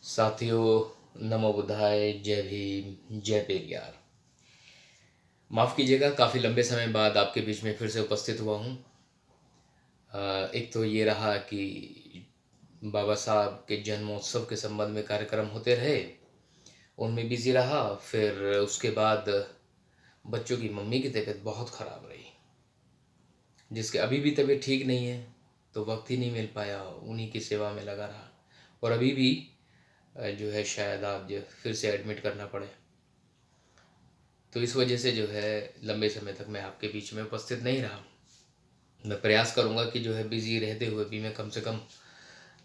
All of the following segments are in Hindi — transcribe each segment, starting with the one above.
साथियों, नमो बुद्धाय, जय भीम, जय पेरियार। माफ़ कीजिएगा, काफ़ी लंबे समय बाद आपके बीच में फिर से उपस्थित हुआ हूँ। एक तो ये रहा कि बाबा साहब के जन्मोत्सव के संबंध में कार्यक्रम होते रहे, उनमें बिज़ी रहा। फिर उसके बाद बच्चों की मम्मी की तबीयत बहुत ख़राब रही, जिसके अभी भी तबीयत ठीक नहीं है, तो वक्त ही नहीं मिल पाया, उन्हीं की सेवा में लगा रहा। और अभी भी जो है शायद आज फिर से एडमिट करना पड़े, तो इस वजह से जो है लंबे समय तक मैं आपके बीच में उपस्थित नहीं रहा। मैं प्रयास करूंगा कि जो है बिज़ी रहते हुए भी मैं कम से कम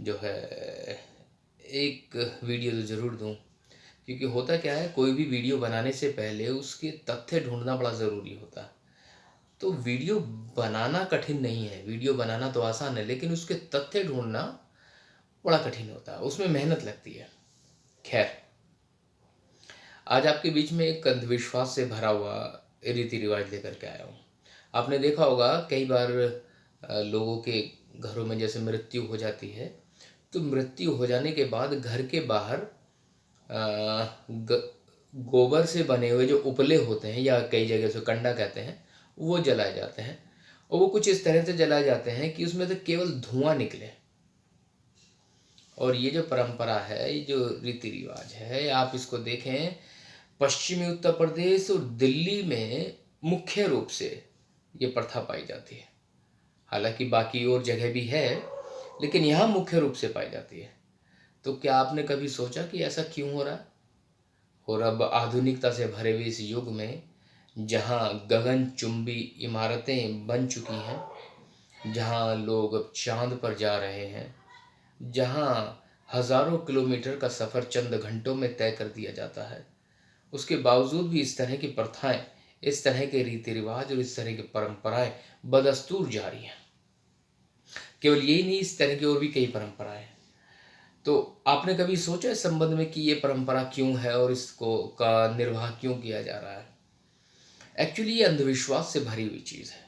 जो है एक वीडियो तो ज़रूर दूं, क्योंकि होता क्या है, कोई भी वीडियो बनाने से पहले उसके तथ्य ढूंढना बड़ा ज़रूरी होता है। तो वीडियो बनाना कठिन नहीं है, वीडियो बनाना तो आसान है, लेकिन उसके तथ्य ढूंढना बड़ा कठिन होता है, उसमें मेहनत लगती है। खैर, आज आपके बीच में एक अंधविश्वास से भरा हुआ रीति रिवाज लेकर के आया हूँ। आपने देखा होगा कई बार लोगों के घरों में जैसे मृत्यु हो जाती है, तो मृत्यु हो जाने के बाद घर के बाहर गोबर से बने हुए जो उपले होते हैं, या कई जगह से कंडा कहते हैं, वो जलाए जाते हैं। और वो कुछ इस तरह से जलाए जाते हैं कि उसमें से केवल धुआं निकले। और ये जो परंपरा है, ये जो रीति रिवाज है, आप इसको देखें, पश्चिमी उत्तर प्रदेश और दिल्ली में मुख्य रूप से ये प्रथा पाई जाती है। हालांकि बाकी और जगह भी है, लेकिन यहाँ मुख्य रूप से पाई जाती है। तो क्या आपने कभी सोचा कि ऐसा क्यों हो रहा है? और अब आधुनिकता से भरे हुए इस युग में, जहाँ गगनचुंबी इमारतें बन चुकी हैं, जहाँ लोग अब चांद पर जा रहे हैं, जहाँ हजारों किलोमीटर का सफ़र चंद घंटों में तय कर दिया जाता है, उसके बावजूद भी इस तरह की प्रथाएं, इस तरह के रीति रिवाज और इस तरह की परंपराएं बदस्तूर जारी हैं। केवल यही नहीं, इस तरह की और भी कई परंपराएं हैं। तो आपने कभी सोचा इस संबंध में कि ये परंपरा क्यों है और इसको का निर्वाह क्यों किया जा रहा है? एक्चुअली ये अंधविश्वास से भरी हुई चीज़ है।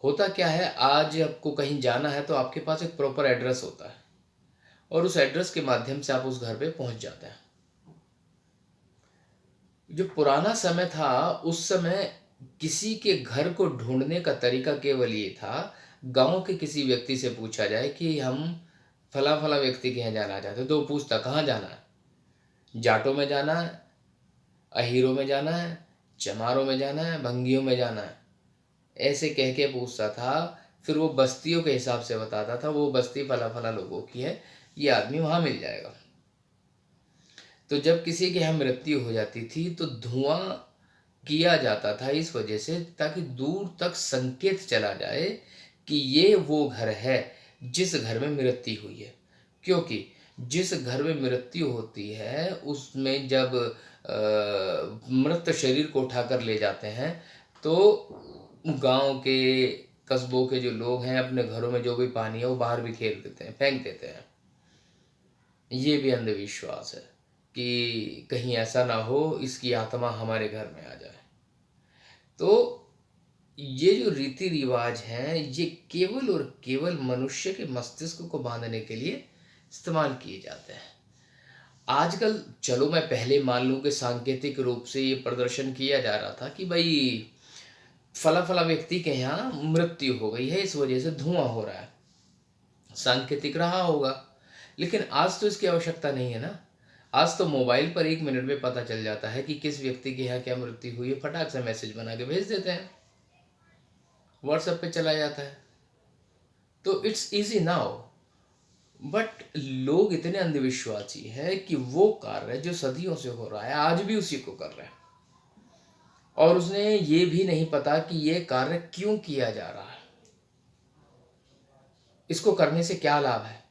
होता क्या है, आज आपको कहीं जाना है तो आपके पास एक प्रॉपर एड्रेस होता है, और उस एड्रेस के माध्यम से आप उस घर पे पहुंच जाते हैं। जो पुराना समय था, उस समय किसी के घर को ढूंढने का तरीका केवल ये था, गांव के किसी व्यक्ति से पूछा जाए कि हम फला फला व्यक्ति के यहाँ जाना चाहते हैं, तो वो पूछता कहाँ जाना है, जाटों में जाना है, अहीरों में जाना है, चमारों में जाना है, भंगियों में जाना है, ऐसे कह के पूछता था। फिर वो बस्तियों के हिसाब से बताता था, वो बस्ती फला फला लोगों की है, ये आदमी वहाँ मिल जाएगा। तो जब किसी के यहाँ मृत्यु हो जाती थी तो धुआं किया जाता था इस वजह से, ताकि दूर तक संकेत चला जाए कि ये वो घर है जिस घर में मृत्यु हुई है। क्योंकि जिस घर में मृत्यु होती है, उसमें जब मृत शरीर को उठाकर ले जाते हैं, तो गांव के, कस्बों के जो लोग हैं, अपने घरों में जो भी पानी है वो बाहर बिखेर देते हैं, फेंक देते हैं। ये भी अंधविश्वास है कि कहीं ऐसा ना हो इसकी आत्मा हमारे घर में आ जाए। तो ये जो रीति रिवाज हैं, ये केवल और केवल मनुष्य के मस्तिष्क को बांधने के लिए इस्तेमाल किए जाते हैं। आजकल चलो, मैं पहले मान लूँ कि सांकेतिक रूप से ये प्रदर्शन किया जा रहा था कि भाई फला फला व्यक्ति के यहाँ मृत्यु हो गई है, इस वजह से धुआं हो रहा है, सांकेतिक रहा होगा। लेकिन आज तो इसकी आवश्यकता नहीं है ना। आज तो मोबाइल पर 1 मिनट में पता चल जाता है कि किस व्यक्ति के यहाँ क्या मृत्यु हुई है, फटाक से मैसेज बना के भेज देते हैं, व्हाट्सएप पे चला जाता है। तो इट्स इजी नाउ। बट लोग इतने अंधविश्वासी है कि वो कार्य जो सदियों से हो रहा है, आज भी उसी को कर रहे हैं, और उसने ये भी नहीं पता कि ये कार्य क्यों किया जा रहा है, इसको करने से क्या लाभ है।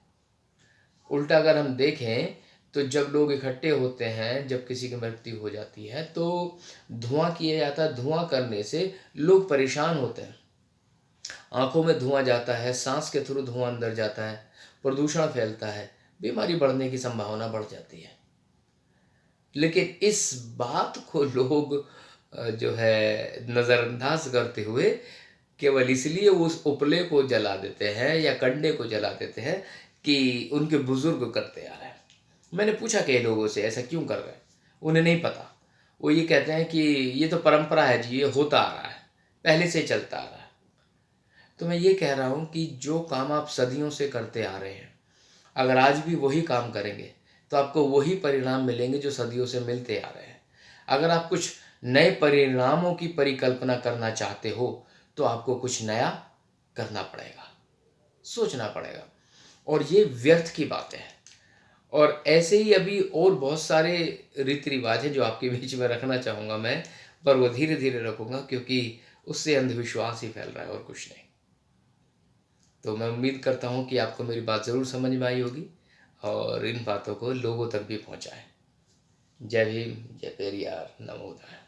उल्टा अगर हम देखें, तो जब लोग इकट्ठे होते हैं, जब किसी की मृत्यु हो जाती है, तो धुआं किया जाता है। धुआं करने से लोग परेशान होते हैं, आंखों में धुआं जाता है, सांस के थ्रू धुआं अंदर जाता है, प्रदूषण फैलता है, बीमारी बढ़ने की संभावना बढ़ जाती है। लेकिन इस बात को लोग जो है नज़रअंदाज करते हुए केवल इसलिए उस उपले को जला देते हैं या कंडे को जला देते हैं कि उनके बुजुर्ग करते आ रहे हैं। मैंने पूछा कई लोगों से ऐसा क्यों कर रहे हैं, उन्हें नहीं पता। वो ये कहते हैं कि ये तो परंपरा है जी, ये होता आ रहा है, पहले से चलता आ रहा है। तो मैं ये कह रहा हूँ कि जो काम आप सदियों से करते आ रहे हैं, अगर आज भी वही काम करेंगे तो आपको वही परिणाम मिलेंगे जो सदियों से मिलते आ रहे हैं। अगर आप कुछ नए परिणामों की परिकल्पना करना चाहते हो तो आपको कुछ नया करना पड़ेगा, सोचना पड़ेगा। और ये व्यर्थ की बातें हैं। और ऐसे ही अभी और बहुत सारे रीति रिवाज हैं जो आपके बीच में रखना चाहूँगा मैं, पर वो धीरे धीरे रखूँगा क्योंकि उससे अंधविश्वास ही फैल रहा है और कुछ नहीं। तो मैं उम्मीद करता हूँ कि आपको मेरी बात ज़रूर समझ में आई होगी और इन बातों को लोगों तक भी पहुँचाएँ। जय भीम, जय पेरियार, नमो बुद्धाय।